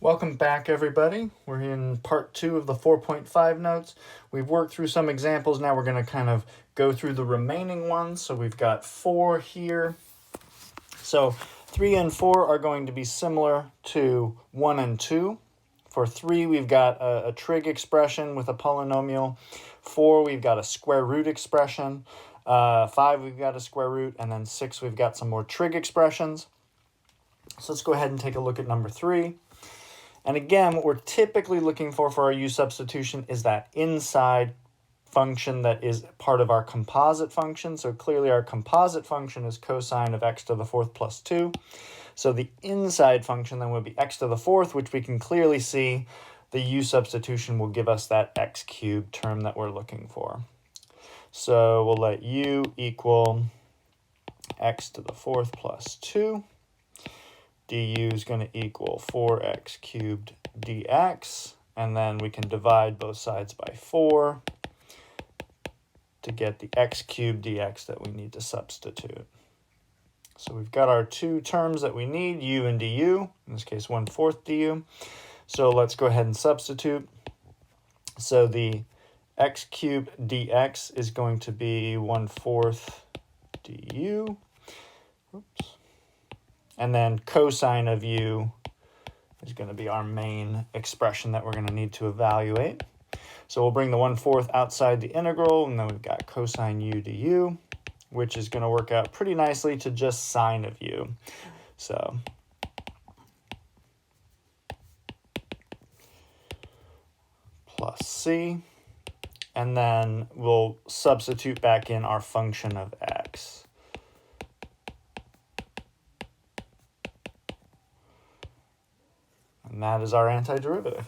Welcome back, everybody. We're in part 2 of the 4.5 notes. We've worked through some examples. Now we're going to kind of go through the remaining ones. So we've got 4 here. So 3 and 4 are going to be similar to 1 and 2. For 3, we've got a trig expression with a polynomial. 4, we've got a square root expression. 5, we've got a square root. And then 6, we've got some more trig expressions. So let's go ahead and take a look at number 3. And again, what we're typically looking for our u substitution is that inside function that is part of our composite function. So clearly our composite function is cosine of x to the 4th plus 2. So the inside function then would be x to the 4th, which we can clearly see the u substitution will give us that x cubed term that we're looking for. So we'll let u equal x to the 4th plus 2. du is going to equal 4x cubed dx, and then we can divide both sides by 4 to get the x cubed dx that we need to substitute. So we've got our two terms that we need, u and du, in this case 1/4 du. So let's go ahead and substitute. So the x cubed dx is going to be 1/4 du. Oops. And then cosine of u is going to be our main expression that we're going to need to evaluate. So we'll bring the 1/4 outside the integral, and then we've got cosine u du, which is going to work out pretty nicely to just sine of u. So plus c, and then we'll substitute back in our function of x. And that is our antiderivative.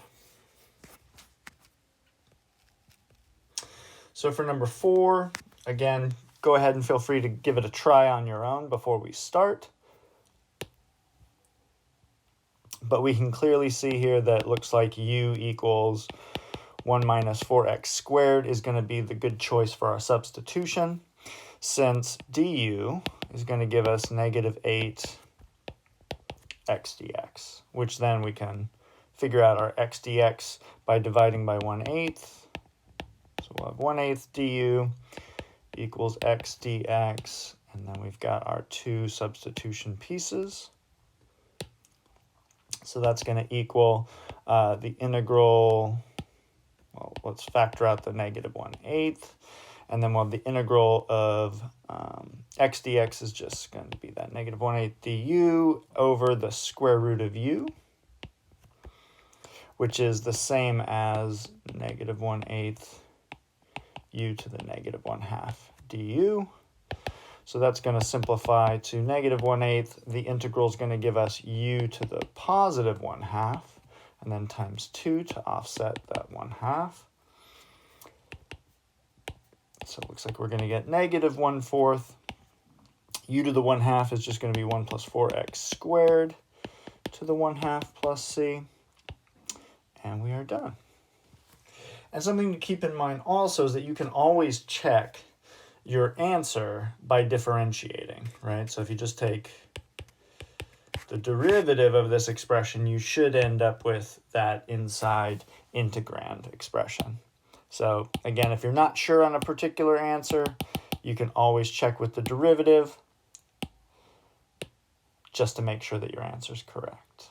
So for number 4, again, go ahead and feel free to give it a try on your own before we start. But we can clearly see here that it looks like u equals 1 minus 4x squared is going to be the good choice for our substitution, since du is going to give us negative 8 x dx, which then we can figure out our x dx by dividing by 1/8. So we'll have 1/8 du equals x dx, and then we've got our two substitution pieces. So that's going to equal the integral, well, let's factor out the negative 1/8, and then we'll have the integral of x dx is just going to be that negative 1/8 du over the square root of u, which is the same as negative 1/8 u to the negative 1/2 du. So that's going to simplify to negative 1/8. The integral is going to give us u to the positive 1/2, and then times 2 to offset that 1/2. So it looks like we're going to get negative 1/4. U to the 1/2 is just going to be 1 plus 4x squared to the 1/2 plus c. And we are done. And something to keep in mind also is that you can always check your answer by differentiating, right? So if you just take the derivative of this expression, you should end up with that inside integrand expression. So again, if you're not sure on a particular answer, you can always check with the derivative just to make sure that your answer is correct.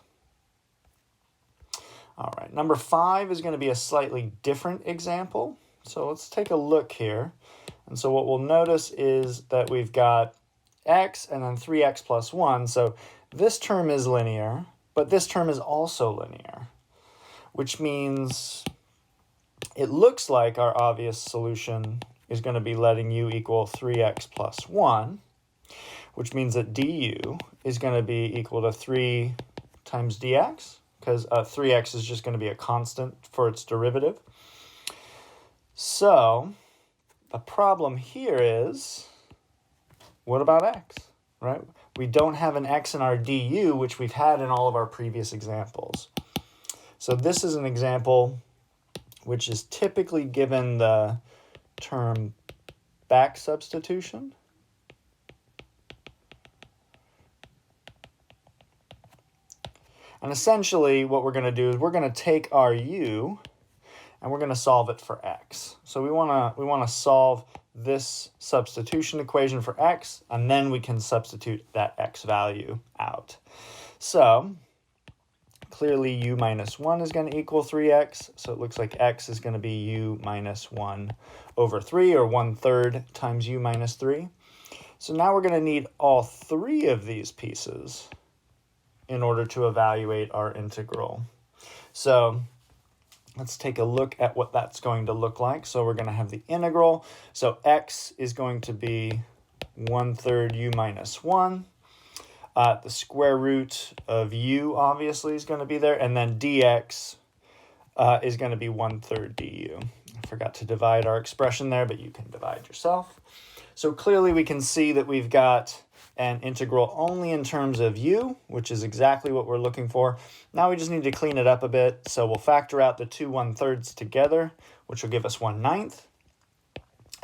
All right, number 5 is going to be a slightly different example. So let's take a look here. And so what we'll notice is that we've got x and then 3x plus 1. So this term is linear, but this term is also linear, which means it looks like our obvious solution is going to be letting u equal 3x plus 1, which means that du is going to be equal to 3 times dx, because 3x is just going to be a constant for its derivative. So the problem here is, what about x, right? We don't have an x in our du, which we've had in all of our previous examples. So this is an example which is typically given the term back substitution. And essentially what we're going to do is we're going to take our u and we're going to solve it for x. So we want to solve this substitution equation for x, and then we can substitute that x value out. So clearly u minus 1 is going to equal 3x, so it looks like x is going to be u minus 1 over 3, or 1/3 times u minus 3. So now we're going to need all three of these pieces in order to evaluate our integral. So let's take a look at what that's going to look like. So we're going to have the integral. So x is going to be 1/3 u minus 1. The square root of u obviously is going to be there. And then dx is going to be 1/3 du. I forgot to divide our expression there, but you can divide yourself. So clearly we can see that we've got an integral only in terms of u, which is exactly what we're looking for. Now we just need to clean it up a bit. So we'll factor out the two 1/3 together, which will give us 1/9.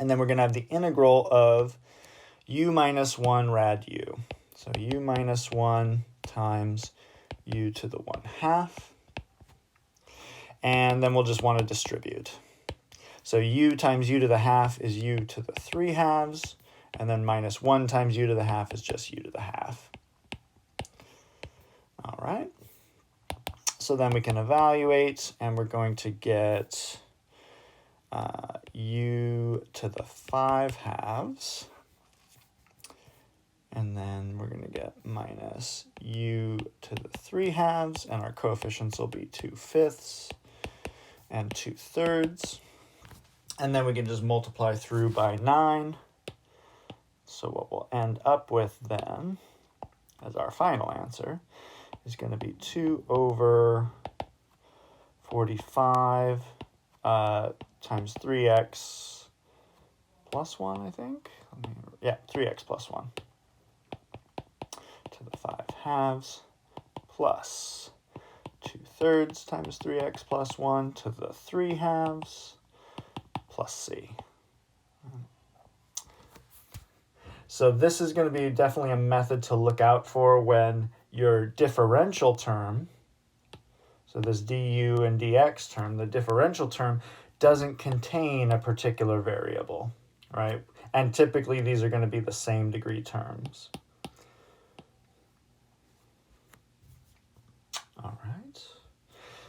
And then we're going to have the integral of u minus 1 rad u. So u minus 1 times u to the 1/2. And then we'll just want to distribute. So u times u to the 1/2 is u to the 3/2. And then minus 1 times u to the 1/2 is just u to the 1/2. All right. So then we can evaluate, and we're going to get u to the 5/2. And then we're going to get minus u to the 3/2, and our coefficients will be 2/5 and 2/3. And then we can just multiply through by 9. So what we'll end up with then, as our final answer, is going to be 2 over 45 times 3x plus 1, I think. Yeah, 3x plus 1 to the 5/2 plus 2/3 times 3x plus 1 to the 3/2 plus c. So this is going to be definitely a method to look out for when your differential term, so this du and dx term, the differential term doesn't contain a particular variable, right? And typically these are going to be the same degree terms. All right,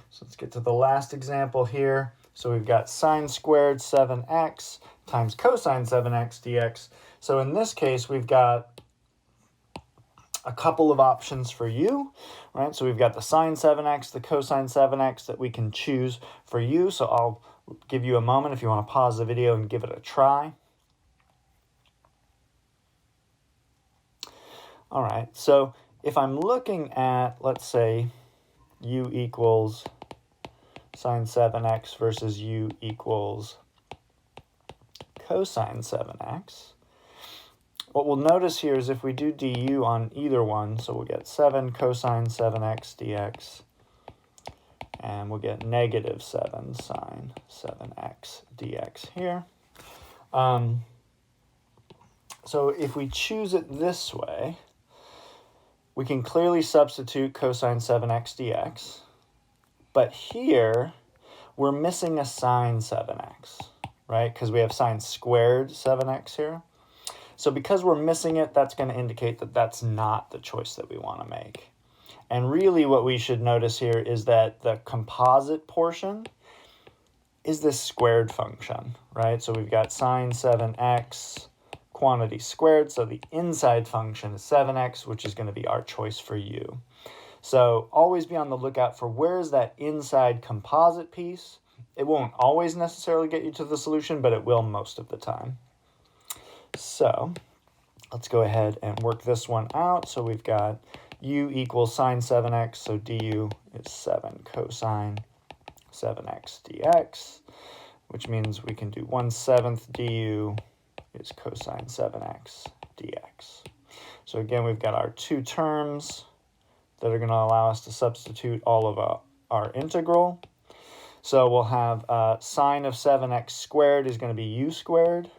so let's get to the last example here. So we've got sine squared 7x times cosine 7x dx. So in this case, we've got a couple of options for u, right? So we've got the sine 7x, the cosine 7x that we can choose for u. So I'll give you a moment if you want to pause the video and give it a try. All right, so if I'm looking at, let's say, u equals sine 7x versus u equals cosine 7x, what we'll notice here is if we do du on either one, so we'll get 7 cosine 7x dx, and we'll get negative 7 sine 7x dx here. So if we choose it this way, we can clearly substitute cosine 7x dx, but here we're missing a sine 7x, right? Because we have sine squared 7x here. So because we're missing it, that's going to indicate that that's not the choice that we want to make. And really what we should notice here is that the composite portion is this squared function, right? So we've got sine 7x quantity squared, so the inside function is 7x, which is going to be our choice for u. So always be on the lookout for where is that inside composite piece. It won't always necessarily get you to the solution, but it will most of the time. So let's go ahead and work this one out. So we've got u equals sine 7x, so du is 7 cosine 7x dx, which means we can do 1/7 du is cosine 7x dx. So again, we've got our two terms that are going to allow us to substitute all of our integral. So we'll have sine of 7x squared is going to be u squared,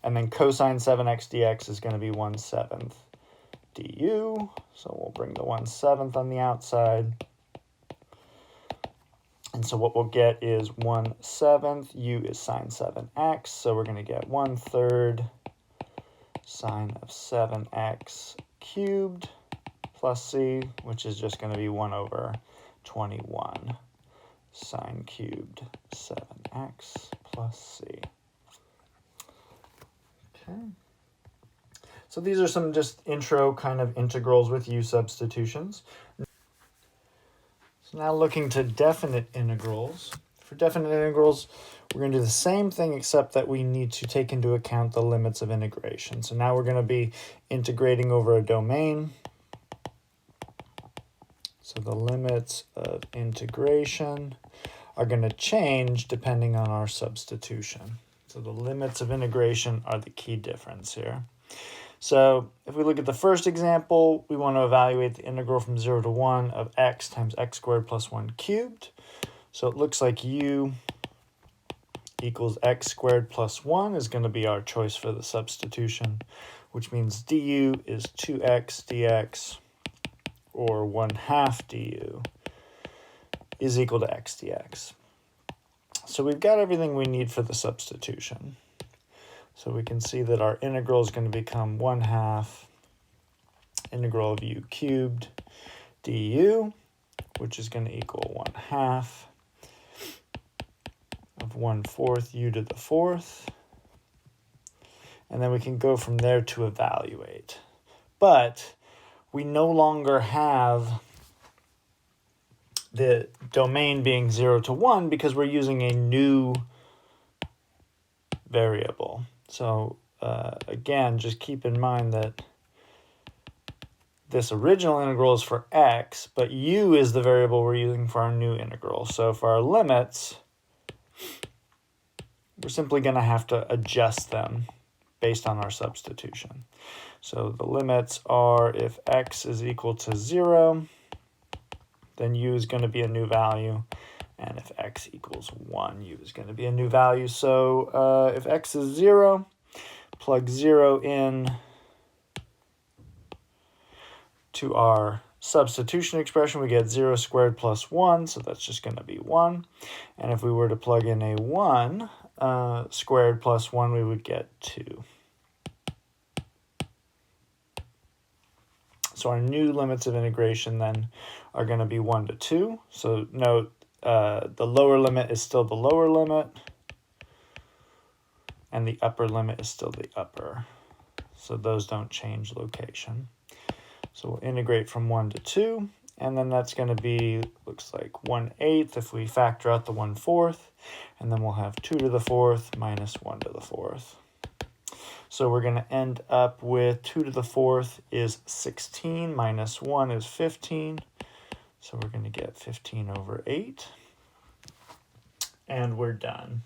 and then cosine 7x dx is going to be 1/7 du. So we'll bring the 1/7 on the outside. And so what we'll get is 1/7. U is sine 7x. So we're going to get 1/3 sine of 7x cubed plus c, which is just going to be 1/21 sine cubed 7x plus c. Okay. So these are some just intro kind of integrals with u substitutions. So now looking to definite integrals. For definite integrals, we're going to do the same thing except that we need to take into account the limits of integration. So now we're going to be integrating over a domain. So the limits of integration are going to change depending on our substitution. So the limits of integration are the key difference here. So if we look at the first example, we want to evaluate the integral from 0 to 1 of x times x squared plus 1 cubed. So it looks like u equals x squared plus 1 is going to be our choice for the substitution, which means du is 2x dx, or 1/2 du, is equal to x dx. So we've got everything we need for the substitution. So we can see that our integral is going to become 1/2 integral of u cubed du, which is going to equal 1/2 of 1/4 u to the 4th. And then we can go from there to evaluate. But we no longer have the domain being 0 to 1 because we're using a new variable. So again, just keep in mind that this original integral is for x, but u is the variable we're using for our new integral. So for our limits, we're simply going to have to adjust them based on our substitution. So the limits are if x is equal to 0, then u is going to be a new value. And if x equals 1, u is going to be a new value. So if x is 0, plug 0 in to our substitution expression. We get 0 squared plus 1, so that's just going to be 1. And if we were to plug in a 1 squared plus 1, we would get 2. So our new limits of integration then are going to be 1 to 2. So note the lower limit is still the lower limit, and the upper limit is still the upper. So those don't change location. So we'll integrate from 1 to 2, and then that's going to be, looks like 1/8 if we factor out the 1/4, and then we'll have 2 to the 4th minus 1 to the 4th. So we're going to end up with 2 to the 4th is 16 minus 1 is 15. So we're going to get 15 over 8. And we're done.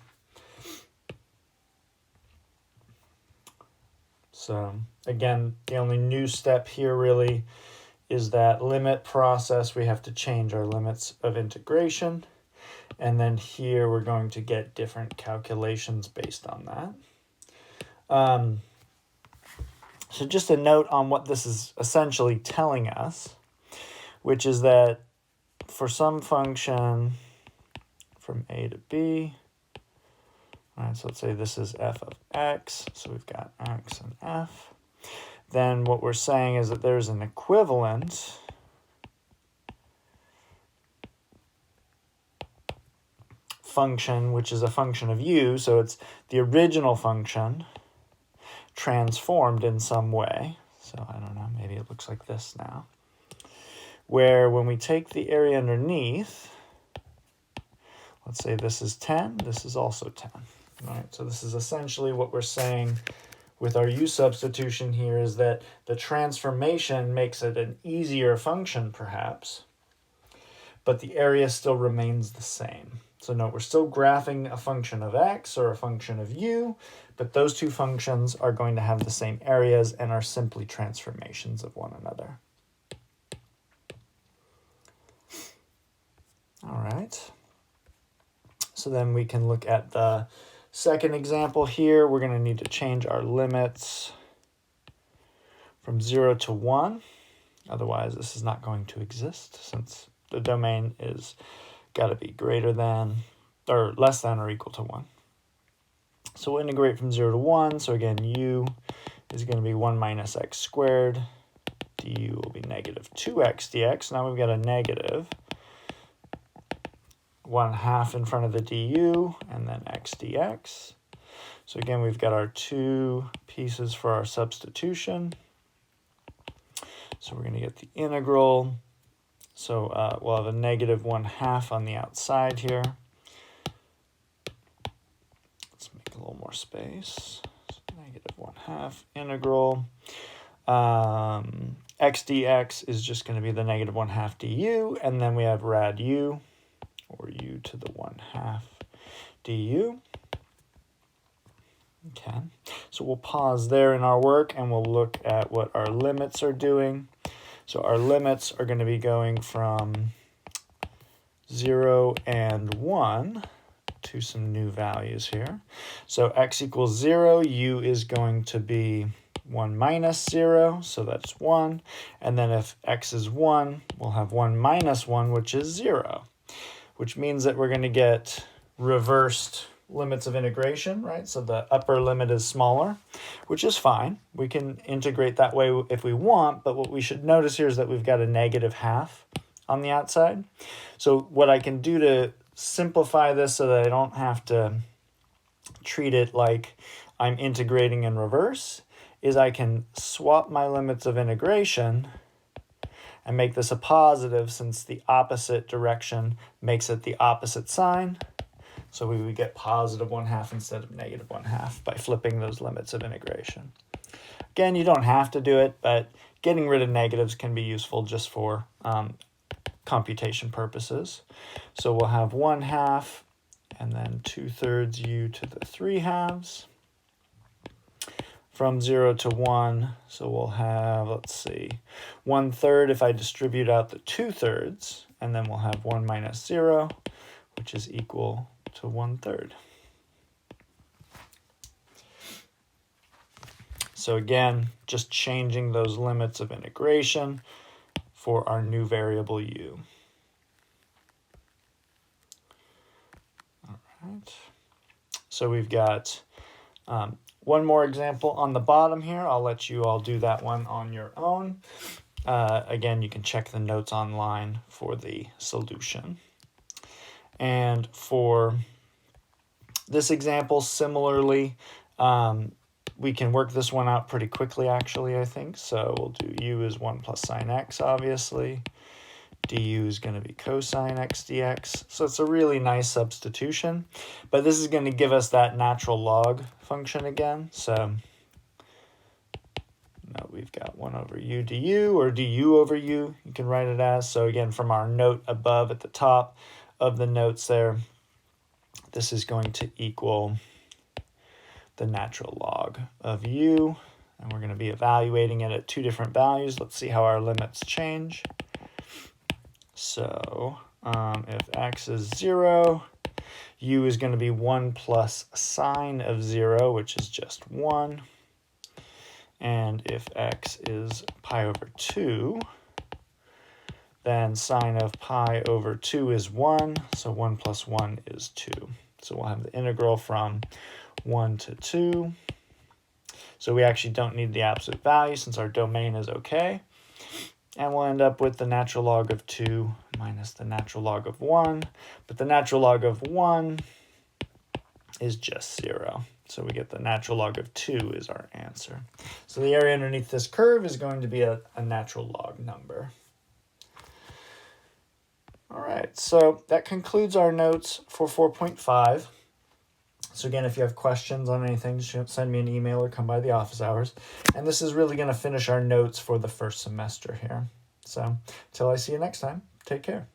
So again, the only new step here really is that limit process. We have to change our limits of integration. And then here we're going to get different calculations based on that. So just a note on what this is essentially telling us, which is that for some function from a to b, all right, so let's say this is f of x, so we've got x and f. Then what we're saying is that there's an equivalent function, which is a function of u, so it's the original function transformed in some way. So I don't know, maybe it looks like this now, where when we take the area underneath, let's say this is 10, this is also 10. Right, so this is essentially what we're saying with our u substitution here, is that the transformation makes it an easier function perhaps, but the area still remains the same. So note, we're still graphing a function of x or a function of u, but those two functions are going to have the same areas and are simply transformations of one another. All right. So then we can look at the second example here. We're going to need to change our limits from 0 to 1. Otherwise, this is not going to exist since the domain is got to be greater than or less than or equal to 1. So we'll integrate from 0 to 1. So again, u is going to be 1 minus x squared. Du will be negative 2x dx. Now we've got a negative 1/2 in front of the du, and then x dx. So again, we've got our two pieces for our substitution. So we're going to get the integral. So we'll have a negative 1/2 on the outside here. Let's make a little more space. So negative 1/2 integral. X dx is just going to be the negative 1/2 du, and then we have rad u, or u to the 1/2 du. Okay, so we'll pause there in our work and we'll look at what our limits are doing. So our limits are going to be going from 0 and 1 to some new values here. So x equals 0, u is going to be 1 minus 0, so that's 1. And then if x is 1, we'll have 1 minus 1, which is 0, which means that we're going to get reversed limits of integration, right? So the upper limit is smaller, which is fine. We can integrate that way if we want, but what we should notice here is that we've got a negative 1/2 on the outside. So what I can do to simplify this so that I don't have to treat it like I'm integrating in reverse is I can swap my limits of integration and make this a positive since the opposite direction makes it the opposite sign. So we would get positive 1/2 instead of negative 1/2 by flipping those limits of integration. Again, you don't have to do it, but getting rid of negatives can be useful just for computation purposes. So we'll have 1/2 and then 2/3 u to the 3/2 from 0 to 1. So we'll have, let's see, 1/3 if I distribute out the 2/3, and then we'll have 1 minus 0, which is equal to 1/3. So again, just changing those limits of integration for our new variable u. All right. So we've got one more example on the bottom here. I'll let you all do that one on your own. Again, you can check the notes online for the solution. And for this example, similarly, we can work this one out pretty quickly, actually, I think. So we'll do u is 1 plus sine x, obviously. Du is going to be cosine x dx. So it's a really nice substitution. But this is going to give us that natural log function again. So now we've got 1 over u du, or du over u, you can write it as. So again, from our note above at the top of the notes there, this is going to equal the natural log of u, and we're going to be evaluating it at two different values. Let's see how our limits change. So if x is 0, u is going to be 1 plus sine of 0, which is just 1. And if x is pi over 2, then sine of pi over 2 is 1, so 1 plus 1 is 2. So we'll have the integral from 1 to 2. So we actually don't need the absolute value since our domain is okay. And we'll end up with the natural log of 2 minus the natural log of 1. But the natural log of 1 is just 0. So we get the natural log of 2 is our answer. So the area underneath this curve is going to be a natural log number. All right, so that concludes our notes for 4.5. So again, if you have questions on anything, just send me an email or come by the office hours. And this is really going to finish our notes for the first semester here. So until I see you next time, take care.